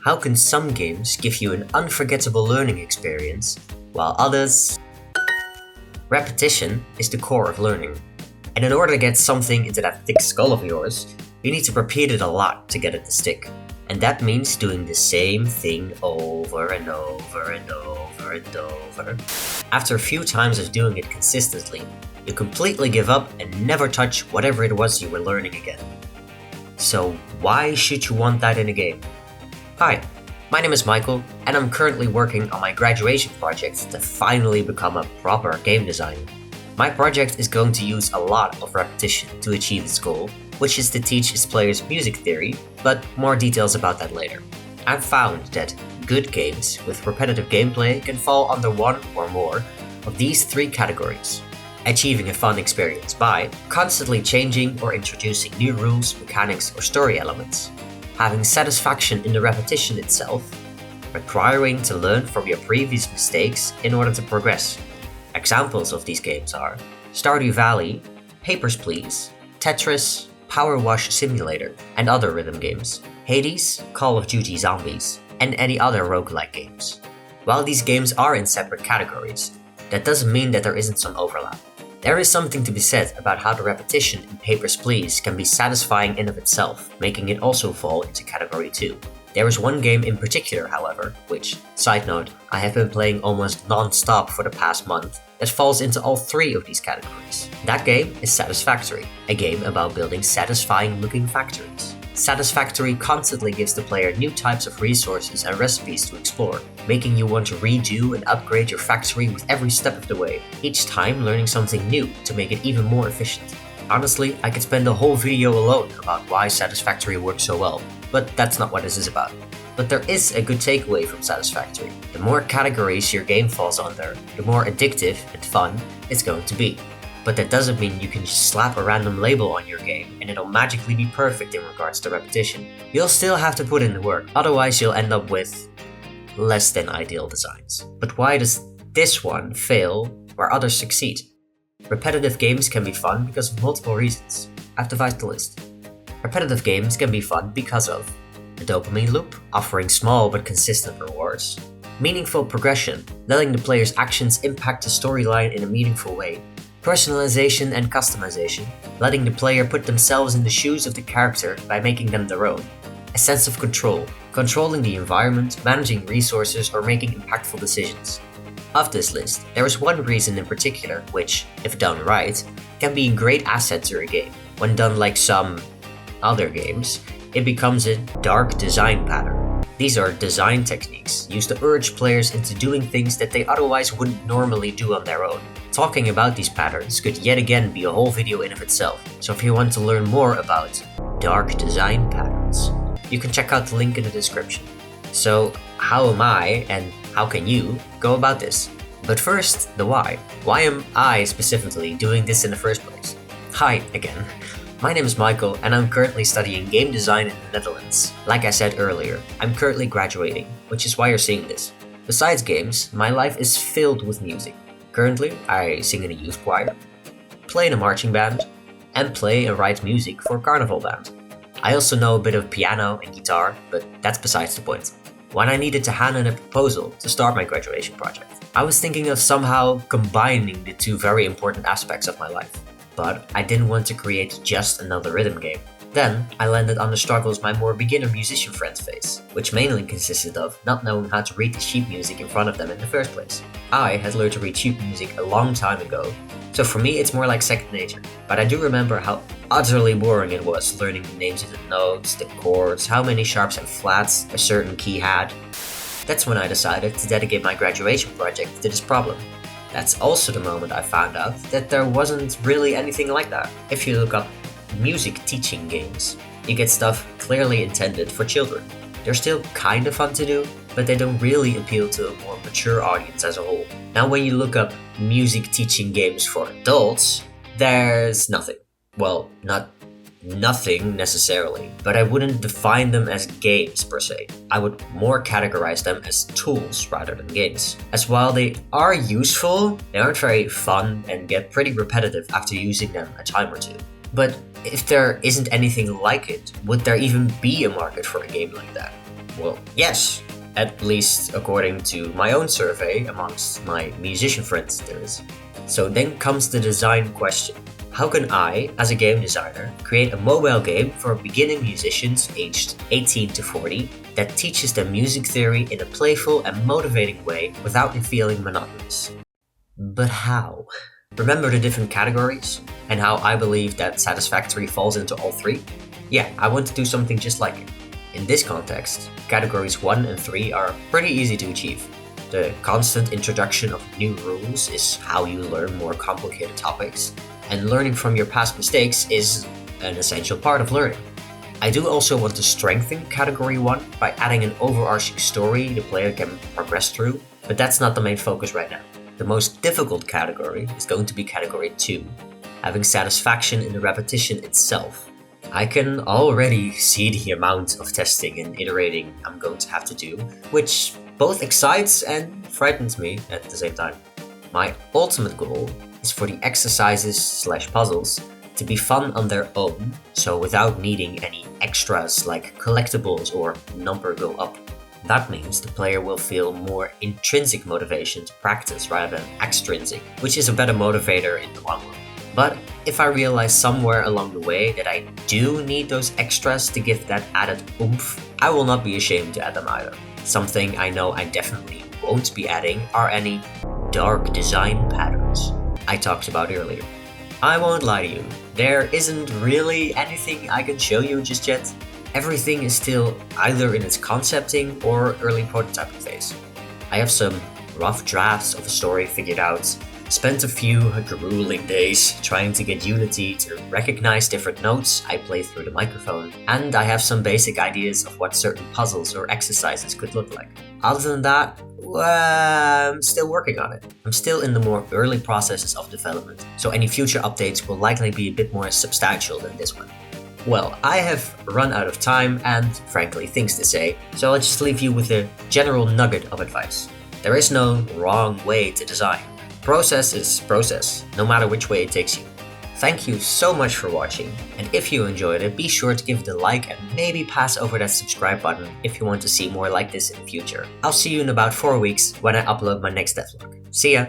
How can some games give you an unforgettable learning experience, while others... Repetition is the core of learning. And in order to get something into that thick skull of yours, you need to repeat it a lot to get it to stick. And that means doing the same thing over and over and over and over. After a few times of doing it consistently, you completely give up and never touch whatever it was you were learning again. So why should you want that in a game? Hi, my name is Michael, and I'm currently working on my graduation project to finally become a proper game designer. My project is going to use a lot of repetition to achieve its goal, which is to teach its players music theory, but more details about that later. I've found that good games with repetitive gameplay can fall under one or more of these three categories. Achieving a fun experience by constantly changing or introducing new rules, mechanics, or story elements. Having satisfaction in the repetition itself. Requiring to learn from your previous mistakes in order to progress. Examples of these games are Stardew Valley, Papers, Please, Tetris, Power Wash Simulator, and other rhythm games, Hades, Call of Duty Zombies, and any other roguelike games. While these games are in separate categories, that doesn't mean that there isn't some overlap. There is something to be said about how the repetition in Papers, Please can be satisfying in of itself, making it also fall into category 2. There is one game in particular, however, which, side note, I have been playing almost non-stop for the past month, that falls into all three of these categories. That game is Satisfactory, a game about building satisfying looking factories. Satisfactory constantly gives the player new types of resources and recipes to explore, making you want to redo and upgrade your factory with every step of the way, each time learning something new to make it even more efficient. Honestly, I could spend a whole video alone about why Satisfactory works so well, but that's not what this is about. But there is a good takeaway from Satisfactory. The more categories your game falls under, the more addictive and fun it's going to be. But that doesn't mean you can just slap a random label on your game and it'll magically be perfect in regards to repetition. You'll still have to put in the work, otherwise you'll end up with less than ideal designs. But why does this one fail where others succeed? Repetitive games can be fun because of multiple reasons. I've devised the list. Repetitive games can be fun because of a dopamine loop, offering small but consistent rewards, meaningful progression, letting the player's actions impact the storyline in a meaningful way, personalization and customization, letting the player put themselves in the shoes of the character by making them their own, a sense of control, controlling the environment, managing resources, or making impactful decisions. Of this list, there is one reason in particular which, if done right, can be a great asset to a game. When done like some other games, it becomes a dark design pattern. These are design techniques used to urge players into doing things that they otherwise wouldn't normally do on their own. Talking about these patterns could yet again be a whole video in of itself, so if you want to learn more about dark design patterns, you can check out the link in the description. So how am I, and how can you, go about this? But first, the why. Why am I specifically doing this in the first place? Hi again. My name is Michael, and I'm currently studying game design in the Netherlands. Like I said earlier, I'm currently graduating, which is why you're seeing this. Besides games, my life is filled with music. Currently, I sing in a youth choir, play in a marching band, and play and write music for a carnival band. I also know a bit of piano and guitar, but that's besides the point. When I needed to hand in a proposal to start my graduation project, I was thinking of somehow combining the two very important aspects of my life. But I didn't want to create just another rhythm game. Then I landed on the struggles my more beginner musician friends face, which mainly consisted of not knowing how to read the sheet music in front of them in the first place. I had learned to read sheet music a long time ago, so for me it's more like second nature. But I do remember how utterly boring it was learning the names of the notes, the chords, how many sharps and flats a certain key had. That's when I decided to dedicate my graduation project to this problem. That's also the moment I found out that there wasn't really anything like that. If you look up music teaching games, you get stuff clearly intended for children. They're still kind of fun to do, but they don't really appeal to a more mature audience as a whole. Now when you look up music teaching games for adults, there's nothing. Well, not nothing necessarily, but I wouldn't define them as games per se. I would more categorize them as tools rather than games. As while they are useful, they aren't very fun and get pretty repetitive after using them a time or two. But if there isn't anything like it, would there even be a market for a game like that? Well, yes. At least according to my own survey amongst my musician friends there is. So then comes the design question. How can I, as a game designer, create a mobile game for beginning musicians aged 18 to 40 that teaches them music theory in a playful and motivating way without it feeling monotonous? But how? Remember the different categories and how I believe that Satisfactory falls into all three? Yeah, I want to do something just like it. In this context, categories 1 and 3 are pretty easy to achieve. The constant introduction of new rules is how you learn more complicated topics, and learning from your past mistakes is an essential part of learning. I do also want to strengthen category 1 by adding an overarching story the player can progress through, but that's not the main focus right now. The most difficult category is going to be category 2, having satisfaction in the repetition itself. I can already see the amount of testing and iterating I'm going to have to do, which both excites and frightens me at the same time. My ultimate goal is for the exercises/puzzles to be fun on their own, so without needing any extras like collectibles or number go up. That means the player will feel more intrinsic motivation to practice rather than extrinsic, which is a better motivator in the long run. But if I realize somewhere along the way that I do need those extras to give that added oomph, I will not be ashamed to add them either. Something I know I definitely won't be adding are any dark design patterns I talked about earlier. I won't lie to you, there isn't really anything I can show you just yet. Everything is still either in its concepting or early prototyping phase. I have some rough drafts of a story figured out, spent a few grueling days trying to get Unity to recognize different notes I play through the microphone, and I have some basic ideas of what certain puzzles or exercises could look like. Other than that, I'm still working on it. I'm still in the more early processes of development, so any future updates will likely be a bit more substantial than this one. Well, I have run out of time and, frankly, things to say, so I'll just leave you with a general nugget of advice. There is no wrong way to design. Process is process, no matter which way it takes you. Thank you so much for watching, and if you enjoyed it, be sure to give it a like and maybe pass over that subscribe button if you want to see more like this in the future. I'll see you in about 4 weeks when I upload my next devlog. See ya!